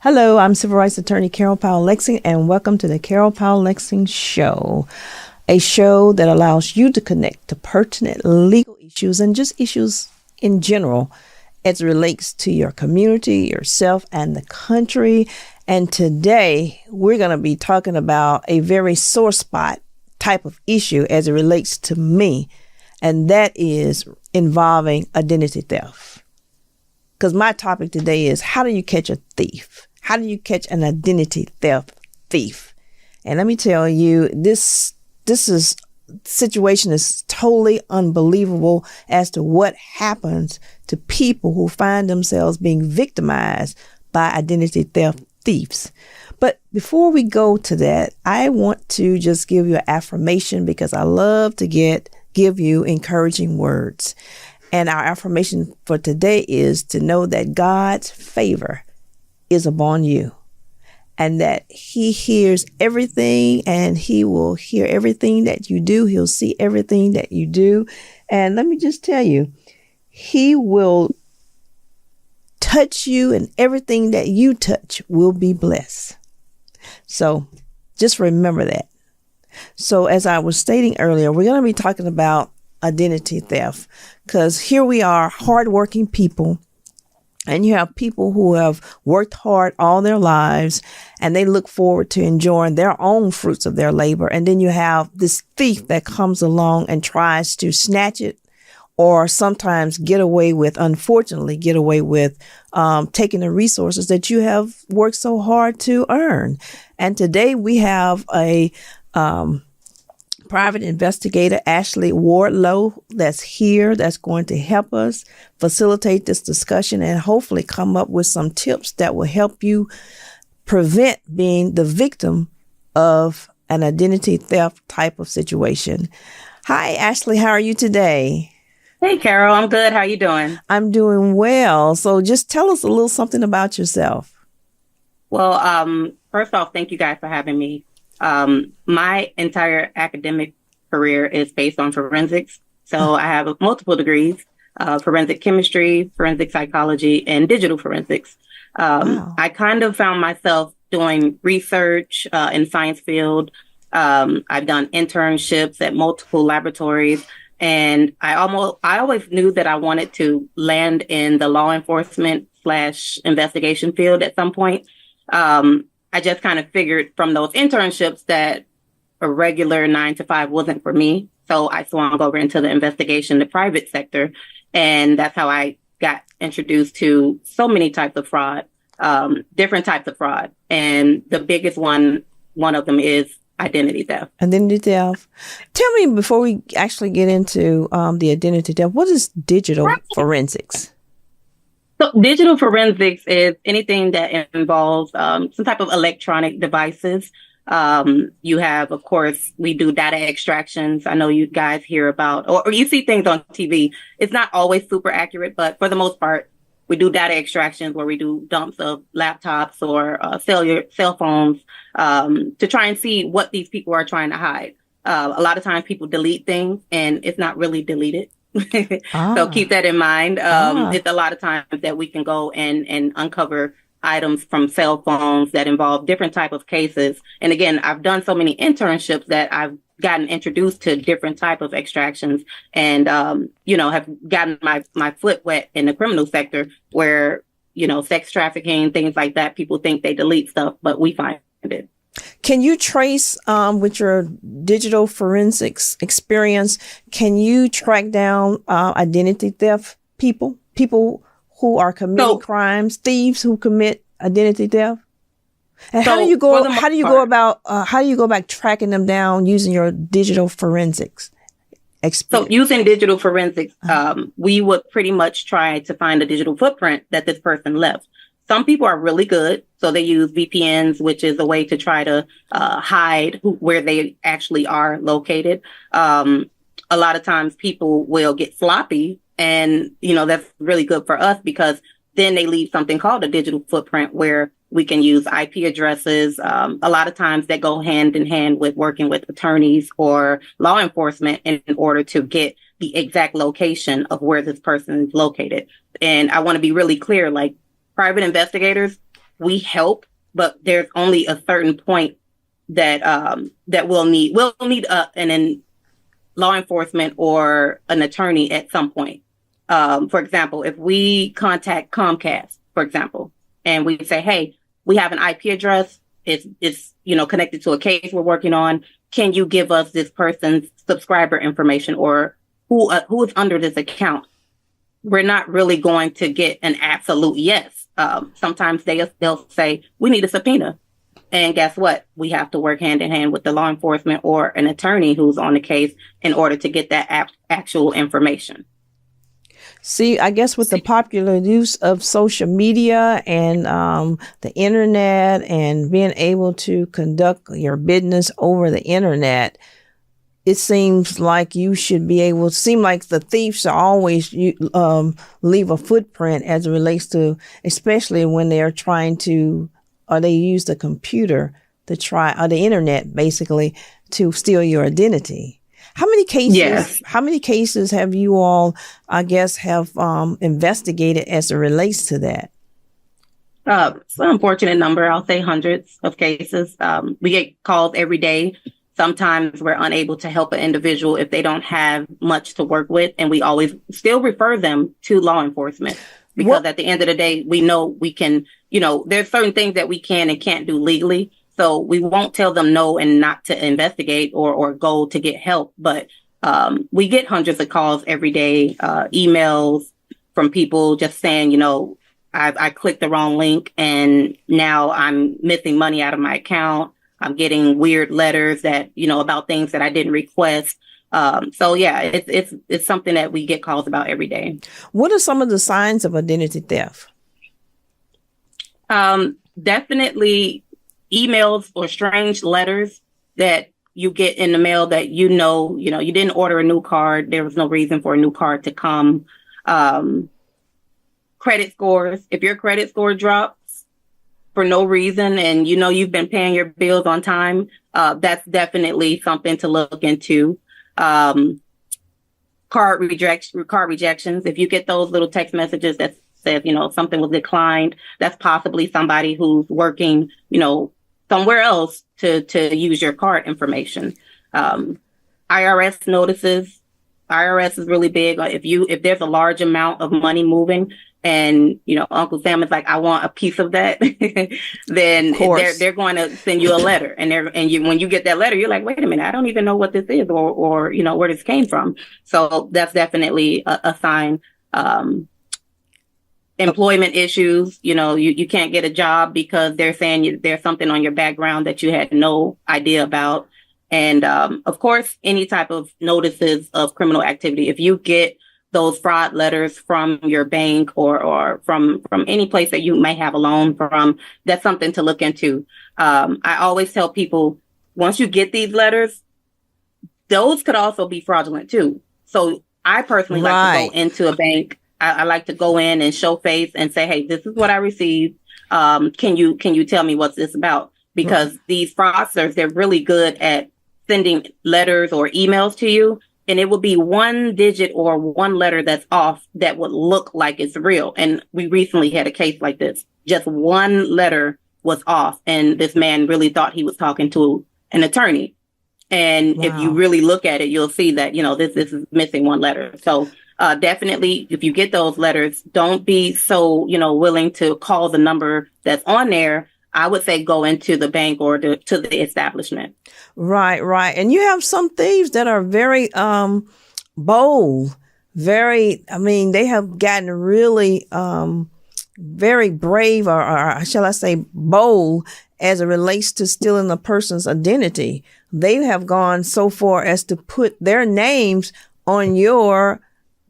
Hello, I'm Civil Rights Attorney Carol Powell Lexing, and welcome to the Carol Powell Lexing Show, a show that allows you to connect to pertinent legal issues and just issues in general as it relates to your community, yourself, and the country. And today, we're going to be talking about a very sore spot type of issue as it relates to me, and that is involving identity theft. Because my topic today is, how do you catch a thief? How do you catch an identity theft thief? And let me tell you, this situation is totally unbelievable as to what happens to people who find themselves being victimized by identity theft thieves. But before we go to that, I want to just give you an affirmation, because I love to give you encouraging words. And our affirmation for today is to know that God's favor is upon you, and that He hears everything, and He will hear everything that you do. He'll see everything that you do. And let me just tell you, He will touch you, and everything that you touch will be blessed. So just remember that. So as I was stating earlier, we're going to be talking about identity theft, because here we are, hardworking people, and you have people who have worked hard all their lives, and they look forward to enjoying their own fruits of their labor. And then you have this thief that comes along and tries to snatch it, or sometimes unfortunately get away with taking the resources that you have worked so hard to earn. And today we have a private investigator, Ashley Wardlow, that's here, that's going to help us facilitate this discussion and hopefully come up with some tips that will help you prevent being the victim of an identity theft type of situation. Hi, Ashley. How are you today? Hey, Carol. I'm good. How are you doing? I'm doing well. So just tell us a little something about yourself. Well, first off, thank you guys for having me. My entire academic career is based on forensics. So I have multiple degrees, forensic chemistry, forensic psychology, and digital forensics. Wow. I kind of found myself doing research in science field. I've done internships at multiple laboratories, and I always knew that I wanted to land in the law enforcement / investigation field at some point. I just kind of figured from those internships that a regular 9 to 5 wasn't for me. So I swung over into the investigation, the private sector. And that's how I got introduced to so many types of fraud, different types of fraud. And the biggest one of them is identity theft. Identity theft. Tell me, before we actually get into the identity theft, what is digital forensics? So digital forensics is anything that involves some type of electronic devices. You have, of course, we do data extractions. I know you guys hear about, or you see things on TV. It's not always super accurate, but for the most part, we do data extractions where we do dumps of laptops or cell phones to try and see what these people are trying to hide. A lot of times people delete things and it's not really deleted. So keep that in mind. It's a lot of times that we can go and uncover items from cell phones that involve different type of cases. And again, I've done so many internships that I've gotten introduced to different type of extractions and, have gotten my foot wet in the criminal sector where, sex trafficking, things like that. People think they delete stuff, but we find it. Can you trace, with your digital forensics experience, can you track down identity theft people who are committing crimes, thieves who commit identity theft? And how do you go about tracking them down using your digital forensics experience? So using digital forensics, we would pretty much try to find a digital footprint that this person left. Some people are really good. So they use VPNs, which is a way to try to hide where they actually are located. A lot of times people will get sloppy, and, that's really good for us because then they leave something called a digital footprint where we can use IP addresses. A lot of times that go hand in hand with working with attorneys or law enforcement in order to get the exact location of where this person is located. And I want to be really clear, like, private investigators, we help, but there's only a certain point that we'll need an law enforcement or an attorney at some point. For example, if we contact Comcast, for example, and we say, hey, we have an IP address, it's connected to a case we're working on. Can you give us this person's subscriber information or who is under this account? We're not really going to get an absolute yes. Sometimes they'll say, we need a subpoena. And guess what? We have to work hand in hand with the law enforcement or an attorney who's on the case in order to get that actual information. See, I guess with the popular use of social media and the internet and being able to conduct your business over the internet, it seems like you should be able to seem like the thieves are always leave a footprint as it relates to, especially when they're trying to, or they use the computer to try, or the internet basically, to steal your identity. How many cases? Yes. How many cases have you all, I guess, have investigated as it relates to that? It's an unfortunate number. I'll say hundreds of cases. We get calls every day. Sometimes we're unable to help an individual if they don't have much to work with, and we always still refer them to law enforcement because at the end of the day, we know we can. There's certain things that we can and can't do legally. So we won't tell them no and not to investigate or go to get help. But we get hundreds of calls every day, emails from people just saying, I clicked the wrong link and now I'm missing money out of my account. I'm getting weird letters that, about things that I didn't request. So yeah, it's something that we get calls about every day. What are some of the signs of identity theft? Definitely emails or strange letters that you get in the mail that you didn't order a new card. There was no reason for a new card to come. Credit scores. If your credit score drops for no reason and you've been paying your bills on time, that's definitely something to look into. Card rejections. If you get those little text messages that says, something was declined, that's possibly somebody who's working, somewhere else to use your card information. IRS notices. IRS is really big. If there's a large amount of money moving and, Uncle Sam is like, I want a piece of that, then they're going to send you a letter. And when you get that letter, you're like, wait a minute, I don't even know what this is or where this came from. So that's definitely a sign. Employment issues, you can't get a job because they're saying there's something on your background that you had no idea about. And, of course, any type of notices of criminal activity. If you get those fraud letters from your bank or from any place that you may have a loan from, that's something to look into. I always tell people, once you get these letters, those could also be fraudulent too. So I personally like to go into a bank. I like to go in and show face and say, hey, this is what I received. Can you tell me what's this about? Because these fraudsters, they're really good at sending letters or emails to you. And it will be one digit or one letter that's off that would look like it's real. And we recently had a case like this. Just one letter was off. And this man really thought he was talking to an attorney. And if you really look at it, you'll see that, this is missing one letter. So definitely, if you get those letters, don't be so, willing to call the number that's on there. I would say go into the bank or to the establishment. Right. And you have some thieves that are very bold, they have gotten really very brave or shall I say bold as it relates to stealing a person's identity. They have gone so far as to put their names on your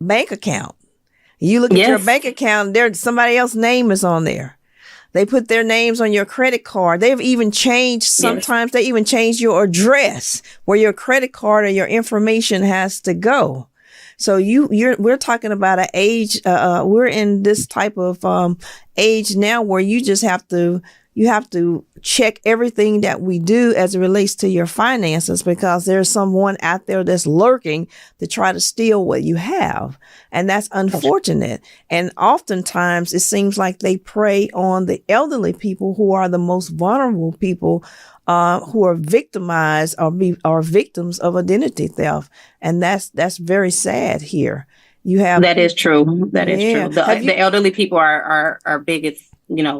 bank account. You look at your bank account, somebody else's name is on there. They put their names on your credit card. They've even changed, sometimes they even change your address where your credit card or your information has to go. So we're talking about an age, we're in this type of age now where you just have to you have to check everything that we do as it relates to your finances, because there's someone out there that's lurking to try to steal what you have. And that's unfortunate. And oftentimes it seems like they prey on the elderly people, who are the most vulnerable people, who are victimized or victims of identity theft. And that's very sad here. That is true. That is Yeah. true. The elderly people are our biggest,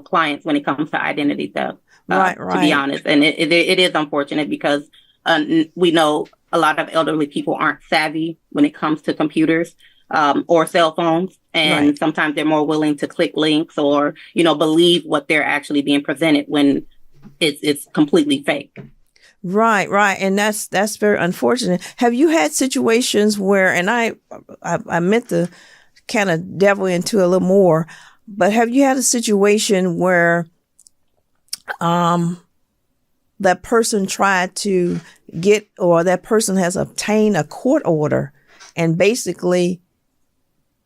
clients when it comes to identity theft. Right. To be honest, and it is unfortunate because we know a lot of elderly people aren't savvy when it comes to computers or cell phones, and sometimes they're more willing to click links or believe what they're actually being presented when it's completely fake. Right. And that's very unfortunate. Have you had situations where, and I meant to kind of delve into a little more, but have you had a situation where that person tried to get, or that person has obtained a court order and basically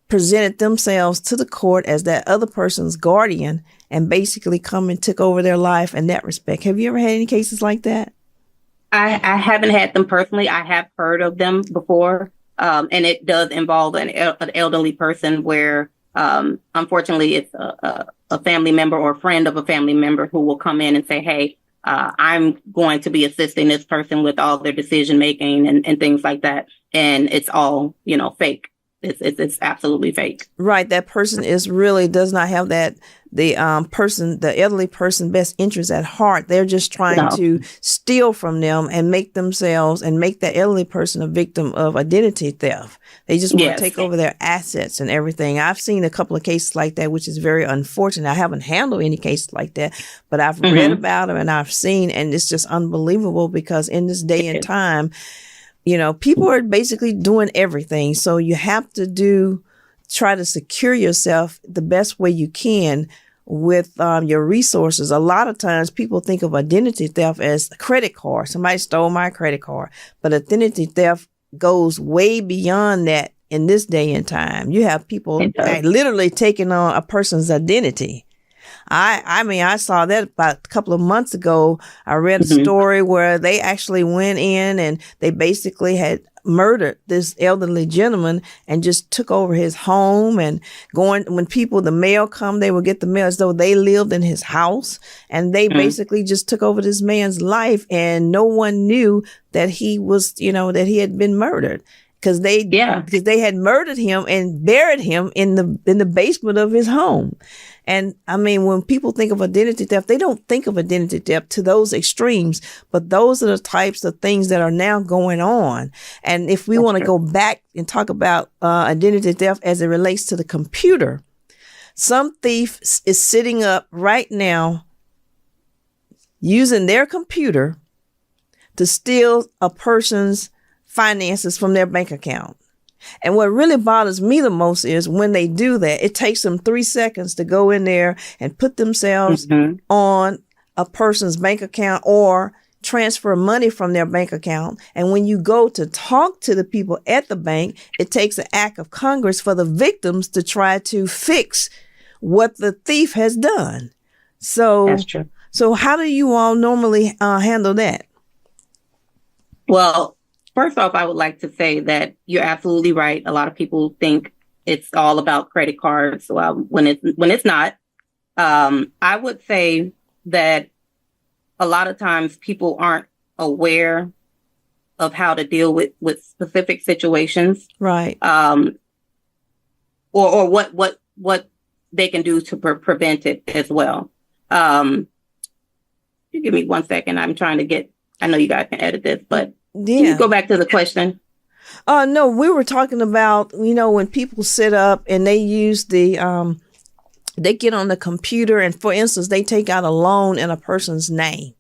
presented themselves to the court as that other person's guardian and basically come and took over their life in that respect? Have you ever had any cases like that? I haven't had them personally. I have heard of them before. And it does involve an elderly person where, unfortunately, it's a family member or a friend of a family member who will come in and say, hey, I'm going to be assisting this person with all their decision making and things like that. And it's all, fake. It's absolutely fake. Right. That person does not have the elderly person best interest at heart. They're just trying to steal from them and make that elderly person a victim of identity theft. They just want to take over their assets and everything. I've seen a couple of cases like that, which is very unfortunate. I haven't handled any cases like that, but I've read about them and I've seen, and it's just unbelievable because in this day and time, people are basically doing everything. So you have to try to secure yourself the best way you can with your resources. A lot of times people think of identity theft as a credit card. Somebody stole my credit card. But identity theft goes way beyond that in this day and time. You have people literally taking on a person's identity. I saw that about a couple of months ago. I read a story where they actually went in and they basically had murdered this elderly gentleman and just took over his home, and when the mail come, they would get the mail as though they lived in his house, and they basically just took over this man's life, and no one knew that he was, that he had been murdered. Because they had murdered him and buried him in the basement of his home. And I mean, when people think of identity theft, they don't think of identity theft to those extremes, but those are the types of things that are now going on. And if we want to go back and talk about identity theft as it relates to the computer, some thief is sitting up right now using their computer to steal a person's finances from their bank account. And what really bothers me the most is when they do that, it takes them 3 seconds to go in there and put themselves on a person's bank account or transfer money from their bank account. And when you go to talk to the people at the bank, it takes an act of Congress for the victims to try to fix what the thief has done. So that's true. So how do you all normally handle that? Well, first off, I would like to say that you're absolutely right. A lot of people think it's all about credit cards when it's not. I would say that a lot of times people aren't aware of how to deal with specific situations, right? Or what they can do to prevent it as well. You give me 1 second. I'm trying to get. I know you guys can edit this, but. Can you go back to the question? No, we were talking about, when people sit up and they use they get on the computer and, for instance, they take out a loan in a person's name.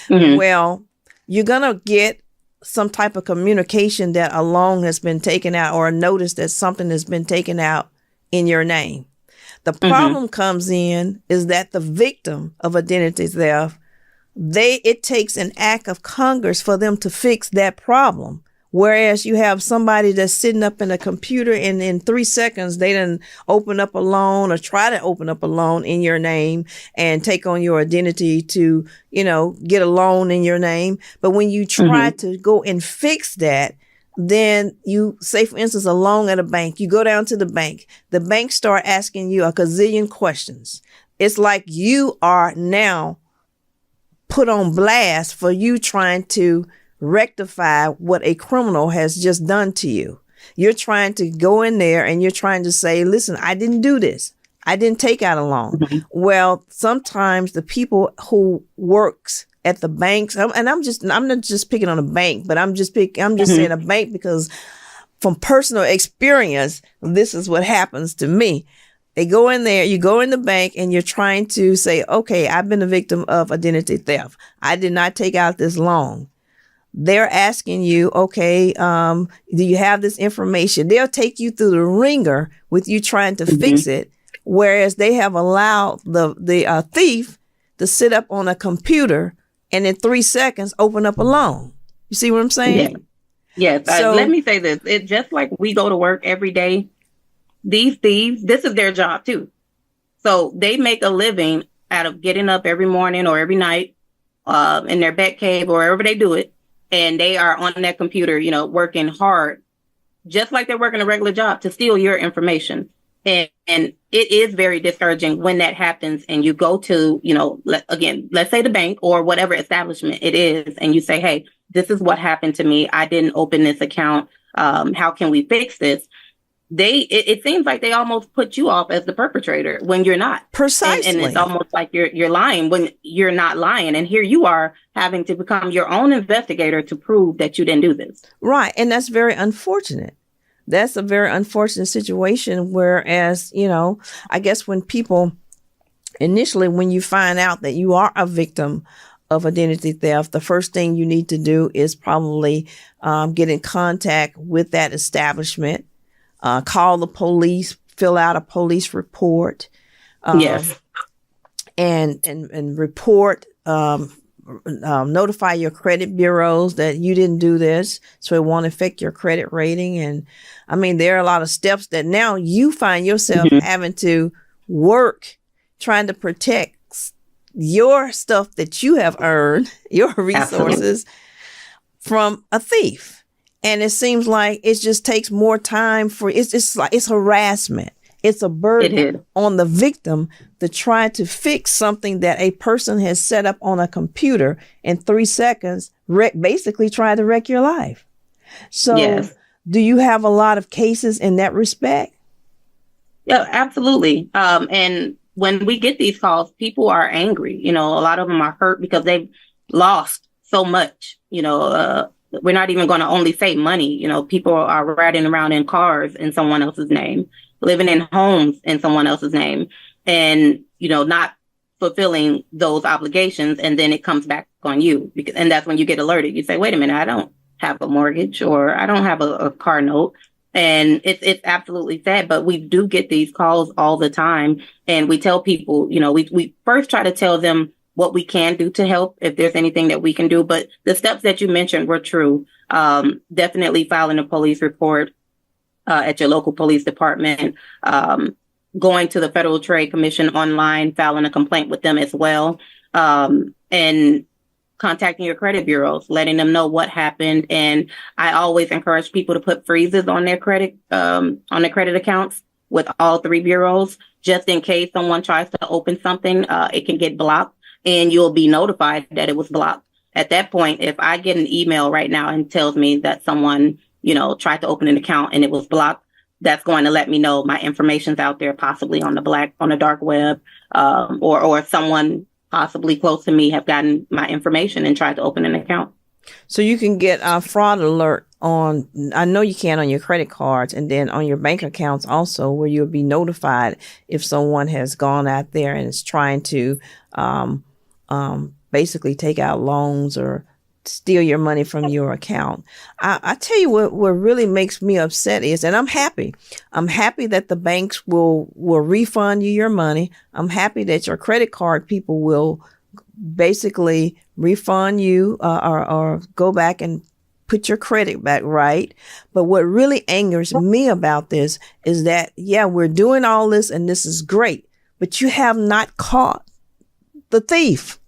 Well, you're going to get some type of communication that a loan has been taken out or a notice that something has been taken out in your name. The problem comes in is that the victim of identity theft, it takes an act of Congress for them to fix that problem. Whereas you have somebody that's sitting up in a computer and in 3 seconds, they done open up a loan or try to open up a loan in your name and take on your identity to, get a loan in your name. But when you try to go and fix that, then you say, for instance, a loan at a bank, you go down to the bank start asking you a gazillion questions. It's like you are now put on blast for you trying to rectify what a criminal has just done to you. You're trying to go in there and you're trying to say, listen, I didn't do this. I didn't take out a loan. Well, sometimes the people who works at the banks, and I'm not just picking on a bank, but I'm just saying a bank because from personal experience, this is what happens to me. They go in there, you go in the bank and you're trying to say, okay, I've been a victim of identity theft. I did not take out this loan. They're asking you, okay, do you have this information? They'll take you through the ringer with you trying to fix it, whereas they have allowed the thief to sit up on a computer and in 3 seconds open up a loan. You see what I'm saying? Yeah. Yes. So, let me say this. It's just like we go to work every day. These thieves, this is their job too. So they make a living out of getting up every morning or every night in their bat cave or wherever they do it. And they are on that computer, working hard, just like they're working a regular job to steal your information. And it is very discouraging when that happens and you go to, let's say the bank or whatever establishment it is. And you say, hey, this is what happened to me. I didn't open this account. How can we fix this? It seems like they almost put you off as the perpetrator when you're not. Precisely. And it's almost like you're lying when you're not lying. And here you are having to become your own investigator to prove that you didn't do this. Right. And that's very unfortunate. That's a very unfortunate situation. Whereas, I guess when people initially, when you find out that you are a victim of identity theft, the first thing you need to do is probably get in contact with that establishment. Call the police, fill out a police report, yes, and report, notify your credit bureaus that you didn't do this, so it won't affect your credit rating. And I mean, there are a lot of steps that now you find yourself having to work, trying to protect your stuff that you have earned, your resources from a thief. And it seems like it just takes more time it's harassment. It's a burden on the victim to try to fix something that a person has set up on a computer in 3 seconds, basically try to wreck your life. So do you have a lot of cases in that respect? Yeah, absolutely. And when we get these calls, people are angry. A lot of them are hurt because they've lost so much, we're not even going to only say money. People are riding around in cars in someone else's name, living in homes in someone else's name, and, not fulfilling those obligations. And then it comes back on you. And that's when you get alerted. You say, wait a minute, I don't have a mortgage or I don't have a car note. And it's absolutely sad. But we do get these calls all the time. And we tell people, we first try to tell them what we can do to help, if there's anything that we can do. But the steps that you mentioned were true. Definitely filing a police report at your local police department, going to the Federal Trade Commission online, filing a complaint with them as well, and contacting your credit bureaus, letting them know what happened. And I always encourage people to put freezes on their credit accounts with all 3 bureaus, just in case someone tries to open something, it can get blocked. And you'll be notified that it was blocked. At that point, if I get an email right now and tells me that someone, tried to open an account and it was blocked, that's going to let me know my information's out there, possibly on the dark web, or someone possibly close to me have gotten my information and tried to open an account. So you can get a fraud alert I know you can on your credit cards and then on your bank accounts also, where you'll be notified if someone has gone out there and is trying to basically take out loans or steal your money from your account. I tell you what really makes me upset is, and I'm happy that the banks will refund you your money. I'm happy that your credit card people will basically refund you or go back and put your credit back right. But what really angers me about this is that, yeah, we're doing all this and this is great, but you have not caught the thief.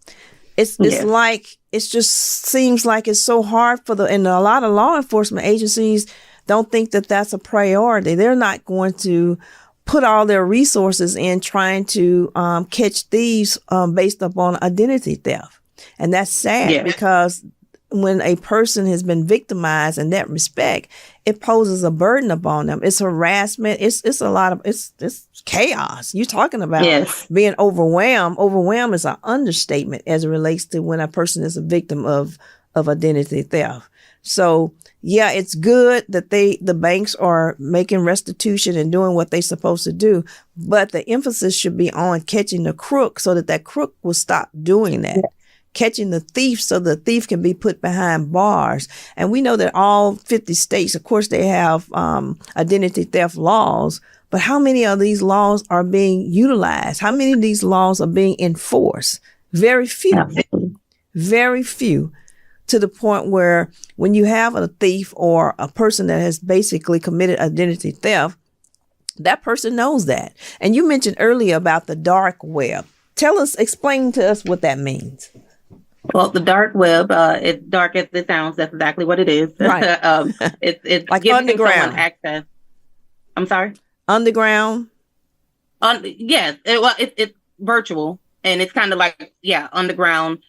It's like, it just seems like it's so hard and a lot of law enforcement agencies don't think that that's a priority. They're not going to put all their resources in trying to catch thieves based upon identity theft. And that's sad because when a person has been victimized in that respect, it poses a burden upon them. It's harassment. It's a lot of, it's chaos. You're talking about being overwhelmed. Overwhelmed is an understatement as it relates to when a person is a victim of identity theft. So yeah, it's good that the banks are making restitution and doing what they're supposed to do, but the emphasis should be on catching the crook so that crook will stop doing that. Catching the thief so the thief can be put behind bars. And we know that all 50 states, of course, they have identity theft laws, but how many of these laws are being utilized? How many of these laws are being enforced? Very few. Absolutely. Very few. To the point where when you have a thief or a person that has basically committed identity theft, that person knows that. And you mentioned earlier about the dark web. Explain to us what that means. Well, the dark web, it's dark as it sounds. That's exactly what it is. Right. It's like giving underground someone access. I'm sorry? Underground? Yes. It's virtual, and it's kind of like, underground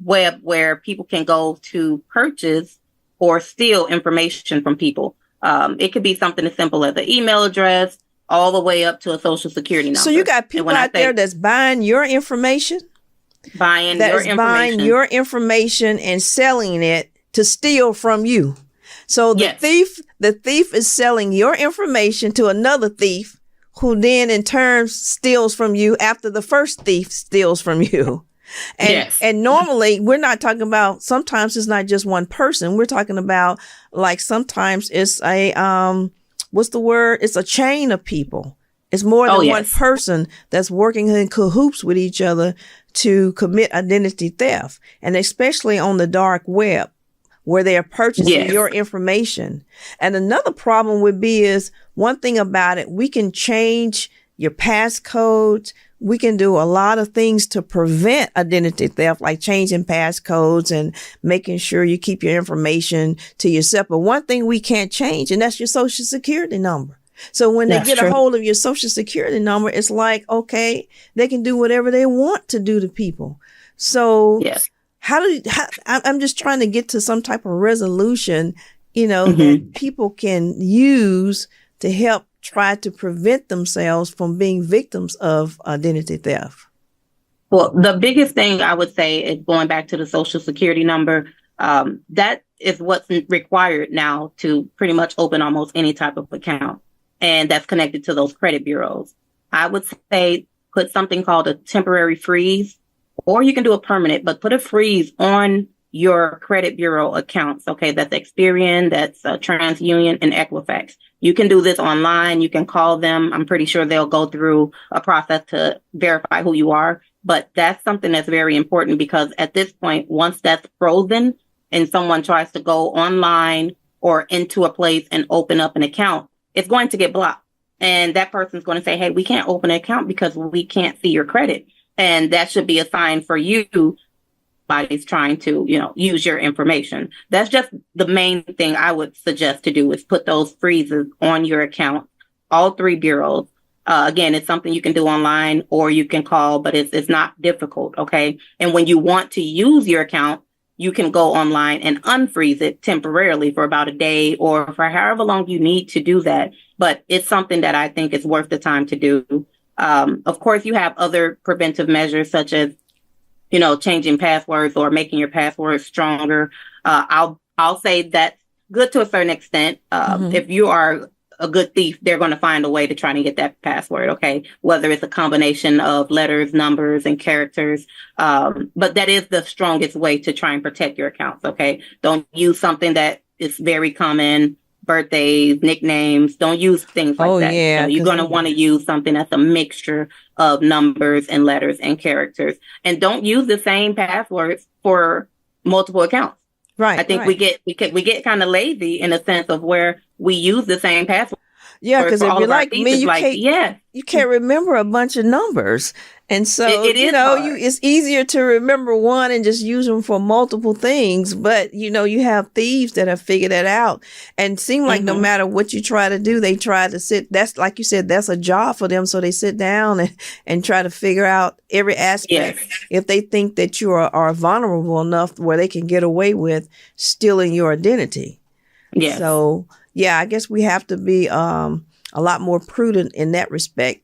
web where people can go to purchase or steal information from people. It could be something as simple as an email address all the way up to a social security number. So you got people out there that's buying your information? Buying your information and selling it to steal from you. So the thief is selling your information to another thief who then in turn steals from you after the first thief steals from you. And normally we're not talking about, sometimes it's not just one person. We're talking about like sometimes it's what's the word? It's a chain of people. It's more than one person that's working in cahoots with each other to commit identity theft. And especially on the dark web where they are purchasing your information. And another problem would be is one thing about it, we can change your passcodes. We can do a lot of things to prevent identity theft, like changing passcodes and making sure you keep your information to yourself. But one thing we can't change, and that's your social security number. So when they get a hold of your social security number, it's like, okay, they can do whatever they want to do to people. So I'm just trying to get to some type of resolution, that people can use to help try to prevent themselves from being victims of identity theft. Well, the biggest thing I would say is going back to the social security number. That is what's required now to pretty much open almost any type of account. And that's connected to those credit bureaus. I would say put something called a temporary freeze, or you can do a permanent, but put a freeze on your credit bureau accounts. Okay, that's Experian, that's TransUnion, and Equifax. You can do this online. You can call them. I'm pretty sure they'll go through a process to verify who you are. But that's something that's very important because at this point, once that's frozen and someone tries to go online or into a place and open up an account, it's going to get blocked. And that person's going to say, hey, we can't open an account because we can't see your credit. And that should be a sign for you. Somebody's trying to, use your information. That's just the main thing I would suggest to do is put those freezes on your account, all three bureaus. Again, it's something you can do online or you can call, but it's not difficult. Okay. And when you want to use your account, you can go online and unfreeze it temporarily for about a day or for however long you need to do that. But it's something that I think is worth the time to do. Of course, you have other preventive measures such as, changing passwords or making your passwords stronger. I'll say that's good to a certain extent. If you are a good thief, they're going to find a way to try to get that password. Okay. Whether it's a combination of letters, numbers, and characters. But that is the strongest way to try and protect your accounts. Okay. Don't use something that is very common, birthdays, nicknames. Don't use things like that. Yeah. You're going to want to use something that's a mixture of numbers and letters and characters. And don't use the same passwords for multiple accounts. Right. I think we get kind of lazy in a sense of where we use the same password Yeah, because for if all you're of our like things. me, It's like, yeah, you can't remember a bunch of numbers. And so, it is hard. it's easier to remember one and just use them for multiple things. But, you have thieves that have figured that out and seem like no matter what you try to do, they try to that's like you said, that's a job for them. So they sit down and try to figure out every aspect if they think that you are vulnerable enough where they can get away with stealing your identity. Yes. So, yeah, I guess we have to be a lot more prudent in that respect.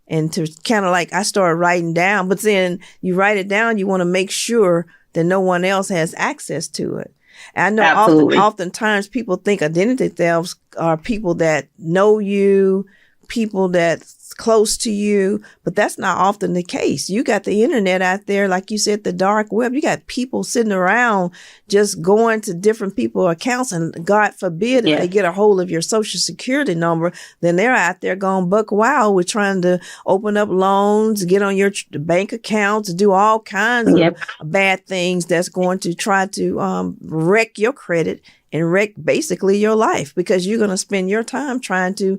And to kind of like, I started writing down, but then you write it down, you want to make sure that no one else has access to it. And I know oftentimes people think identity thefts are people that know you, people that's close to you, but that's not often the case. You got the internet out there, like you said, the dark web. You got people sitting around just going to different people's accounts, and God forbid if they get a hold of your social security number, then they're out there going buck wild with trying to open up loans, get on your bank accounts, do all kinds of bad things that's going to try to wreck your credit and wreck basically your life, because you're going to spend your time trying to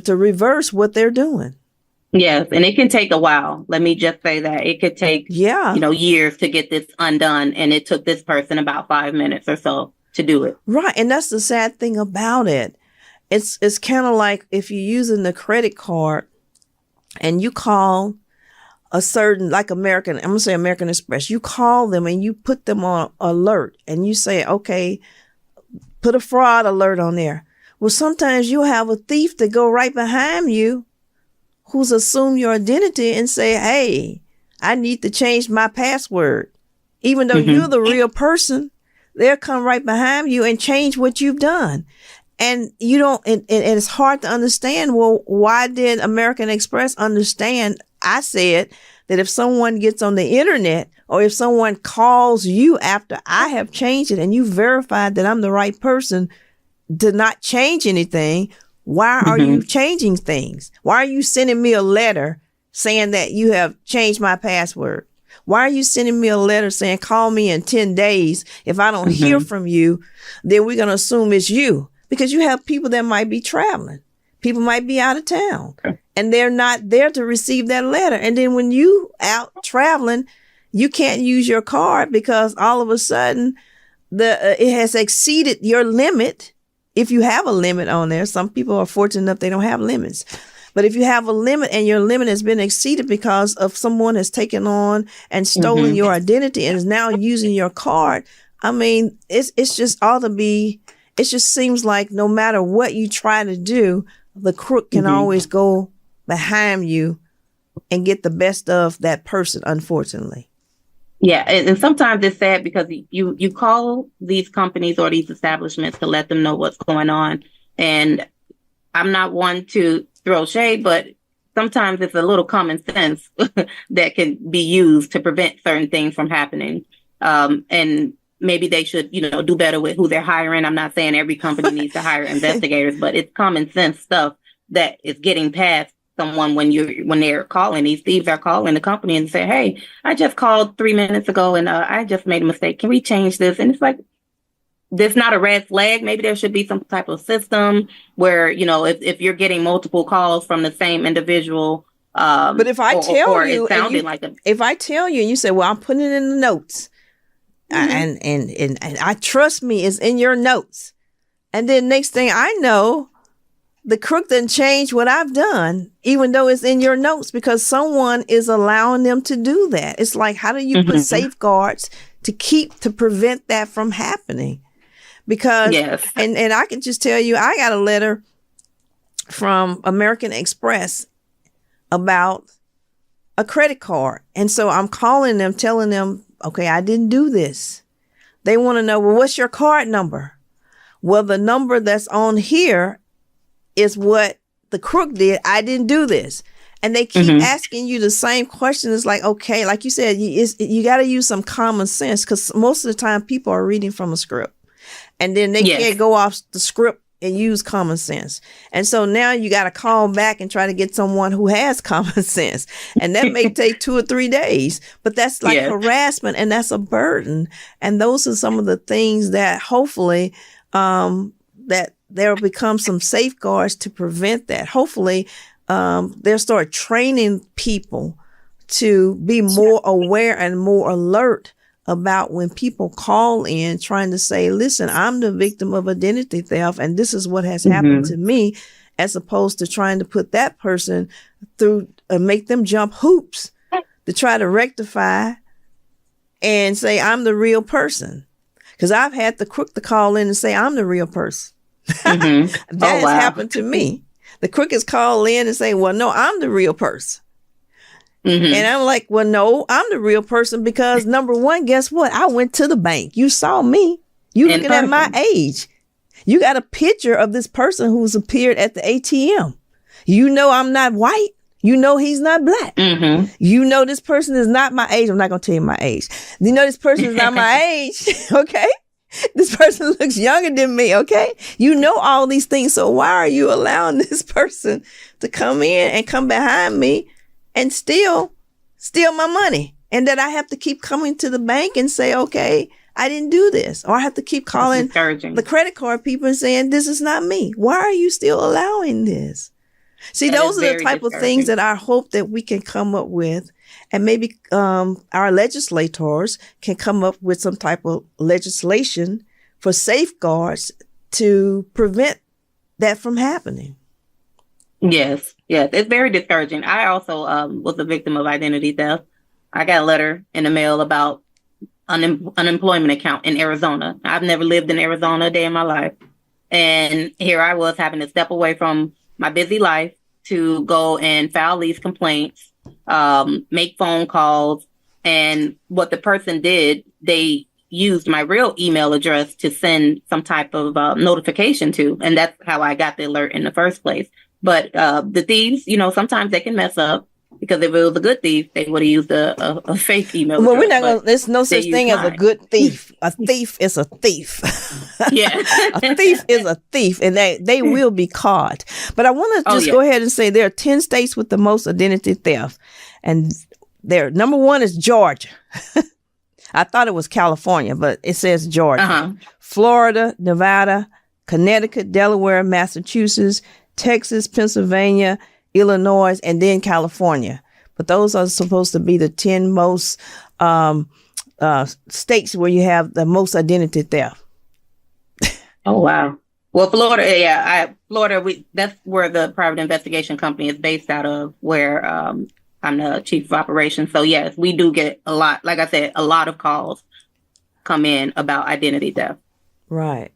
reverse what they're doing. Yes, and it can take a while. Let me just say that it could take years to get this undone, and it took this person about 5 minutes or so to do it. Right, and that's the sad thing about it. It's kind of like if you're using the credit card and you call a certain, like I'm gonna say American Express, you call them and you put them on alert and you say, okay, put a fraud alert on there. Well, sometimes you'll have a thief that go right behind you who's assume your identity and say, hey, I need to change my password. Even though you're the real person, they'll come right behind you and change what you've done. And you don't, and it's hard to understand. Well, why did American Express understand? I said that if someone gets on the internet or if someone calls you after I have changed it and you verified that I'm the right person to not change anything, why are you changing things? Why are you sending me a letter saying that you have changed my password? Why are you sending me a letter saying, call me in 10 days? If I don't hear from you, then we're going to assume it's you, because you have people that might be traveling. People might be out of town and they're not there to receive that letter. And then when you out traveling, you can't use your card because all of a sudden it has exceeded your limit. If you have a limit on there, some people are fortunate enough they don't have limits. But if you have a limit and your limit has been exceeded because of someone has taken on and stolen your identity and is now using your card, I mean, it just seems like no matter what you try to do, the crook can always go behind you and get the best of that person, unfortunately. Yeah, and sometimes it's sad because you call these companies or these establishments to let them know what's going on. And I'm not one to throw shade, but sometimes it's a little common sense that can be used to prevent certain things from happening. And maybe they should, do better with who they're hiring. I'm not saying every company needs to hire investigators, but it's common sense stuff that is getting past someone when they're calling. These thieves are calling the company and say, hey, I just called 3 minutes ago and I just made a mistake. Can we change this? And it's like, there's not a red flag. Maybe there should be some type of system where, if you're getting multiple calls from the same individual, but if I tell you, if I tell you and you say, well, I'm putting it in the notes and I trust me, it's in your notes. And then next thing I know, the crook didn't change what I've done, even though it's in your notes, because someone is allowing them to do that. It's like, how do you put safeguards to prevent that from happening? Because, and I can just tell you, I got a letter from American Express about a credit card. And so I'm calling them, telling them, okay, I didn't do this. They want to know, well, what's your card number? Well, the number that's on here is what the crook did. I didn't do this. And they keep asking you the same question. It's like, okay, like you said, you got to use some common sense, because most of the time people are reading from a script and then they can't go off the script and use common sense. And so now you got to call back and try to get someone who has common sense. And that may take 2 or 3 days, but that's like harassment, and that's a burden. And those are some of the things that hopefully, that there'll become some safeguards to prevent that. Hopefully, they'll start training people to be more aware and more alert about when people call in trying to say, listen, I'm the victim of identity theft and this is what has happened to me, as opposed to trying to put that person through, make them jump hoops to try to rectify and say, I'm the real person. Because I've had the crook to call in and say, I'm the real person. That has happened to me. The crook has called in and say, well, no, I'm the real person. And I'm like, well, no, I'm the real person because number one, guess what? I went to the bank. You saw me. You looking at my age. You got a picture of this person who's appeared at the ATM. You know I'm not white. You know he's not black. You know this person is not my age. I'm not going to tell you my age. You know this person is not my age. Okay? This person looks younger than me. Okay? You know all these things. So why are you allowing this person to come in and come behind me and steal my money, and that I have to keep coming to the bank and say, okay, I didn't do this, or I have to keep calling the credit card people and saying, this is not me. Why are you still allowing this? See, those are the type of things that I hope that we can come up with, and maybe our legislators can come up with some type of legislation for safeguards to prevent that from happening. Yes, it's very discouraging. I also was a victim of identity theft. I got a letter in the mail about unemployment account in Arizona. I've never lived in Arizona a day in my life. And here I was having to step away from my busy life to go and file these complaints, make phone calls. And what the person did, they used my real email address to send some type of notification to. And that's how I got the alert in the first place. But the thieves, sometimes they can mess up, because if it was a good thief, they would have used a fake email. Well, we're not going to, there's no such thing as a good thief. A thief is a thief. Yeah. A thief is a thief, and they will be caught. But I want to just go ahead and say there are 10 states with the most identity theft. And number one is Georgia. I thought it was California, but it says Georgia. Florida, Nevada, Connecticut, Delaware, Massachusetts, Texas, Pennsylvania, Illinois, and then California. But those are supposed to be the 10 most states where you have the most identity theft. Oh, wow. Well, Florida, Florida, that's where the private investigation company is based out of, where I'm the chief of operations. So, yes, we do get a lot, like I said, a lot of calls come in about identity theft. Right.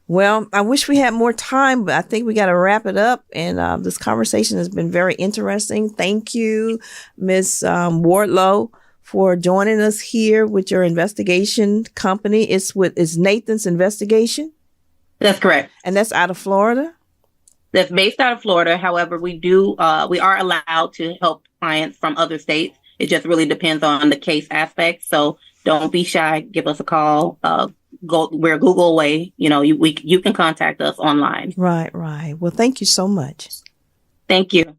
Well, I wish we had more time, but I think we got to wrap it up. And this conversation has been very interesting. Thank you, Ms. Wardlow, for joining us here with your investigation company. It's Nathan's Investigation. That's correct. And that's out of Florida? That's based out of Florida. However, we are allowed to help clients from other states. It just really depends on the case aspect. So don't be shy. Give us a call. We're Google away. You can contact us online. Right. Well, thank you so much. Thank you.